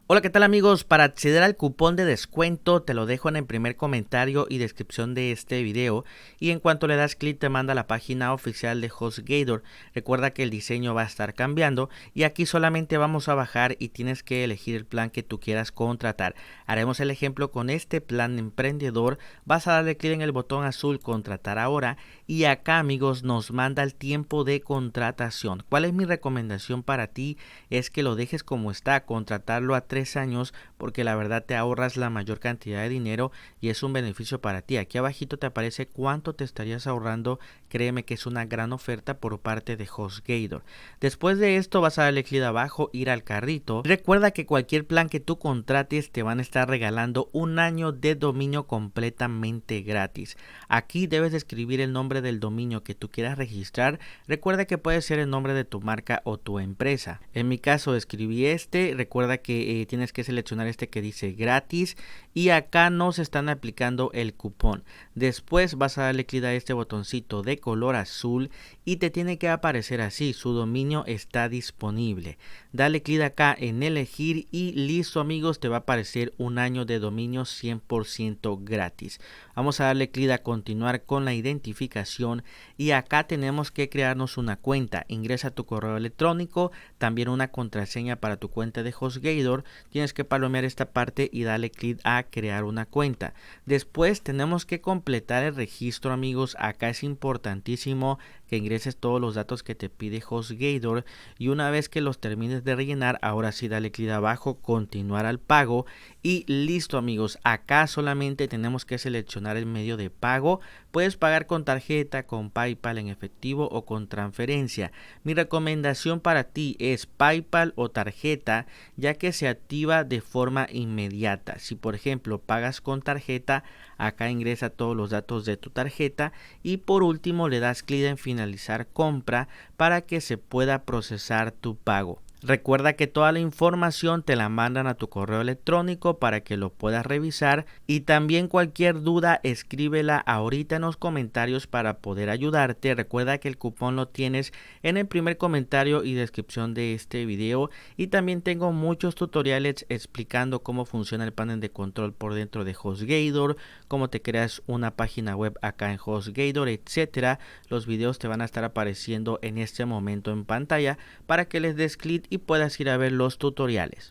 Hola, ¿qué tal amigos? Para acceder al cupón de descuento te lo dejo en el primer comentario y descripción de este video, y en cuanto le das clic te manda a la página oficial de HostGator. Recuerda que el diseño va a estar cambiando y aquí solamente vamos a bajar y tienes que elegir el plan que tú quieras contratar. Haremos el ejemplo con este plan emprendedor. Vas a darle clic en el botón azul contratar ahora y acá amigos nos manda el tiempo de contratación. ¿Cuál es mi recomendación para ti? Es que lo dejes como está, contratarlo a 3 años, porque la verdad te ahorras la mayor cantidad de dinero y es un beneficio para ti. Aquí abajito te aparece cuánto te estarías ahorrando. Créeme que es una gran oferta por parte de HostGator. Después de esto vas a darle clic abajo, ir al carrito. Recuerda que cualquier plan que tú contrates te van a estar regalando un año de dominio completamente gratis. Aquí debes escribir el nombre del dominio que tú quieras registrar. Recuerda que puede ser el nombre de tu marca o tu empresa. En mi caso escribí este. Recuerda que tienes que seleccionar este que dice gratis y acá nos están aplicando el cupón. Después vas a darle clic a este botoncito de color azul y te tiene que aparecer así: su dominio está disponible. Dale clic acá en elegir y listo amigos, te va a aparecer un año de dominio 100% gratis. Vamos a darle clic a continuar con la identificación y acá tenemos que crearnos una cuenta. Ingresa tu correo electrónico, también una contraseña para tu cuenta de HostGator. Tienes que palomear esta parte y darle clic a crear una cuenta. Después tenemos que completar el registro amigos. Acá es importantísimo que ingreses todos los datos que te pide HostGator y una vez que los termines de rellenar, ahora sí dale clic abajo, continuar al pago y listo amigos. Acá solamente tenemos que seleccionar el medio de pago. Puedes pagar con tarjeta, con PayPal en efectivo o con transferencia. Mi recomendación para ti es PayPal o tarjeta, ya que se activa de forma inmediata. Si por ejemplo pagas con tarjeta, acá ingresa todos los datos de tu tarjeta y por último le das clic en finalizar compra para que se pueda procesar tu pago. Recuerda que toda la información te la mandan a tu correo electrónico para que lo puedas revisar y también cualquier duda escríbela ahorita en los comentarios para poder ayudarte. Recuerda que el cupón lo tienes en el primer comentario y descripción de este video y también tengo muchos tutoriales explicando cómo funciona el panel de control por dentro de HostGator, cómo te creas una página web acá en HostGator, etcétera. Los videos te van a estar apareciendo en este momento en pantalla para que les des clic y puedas ir a ver los tutoriales.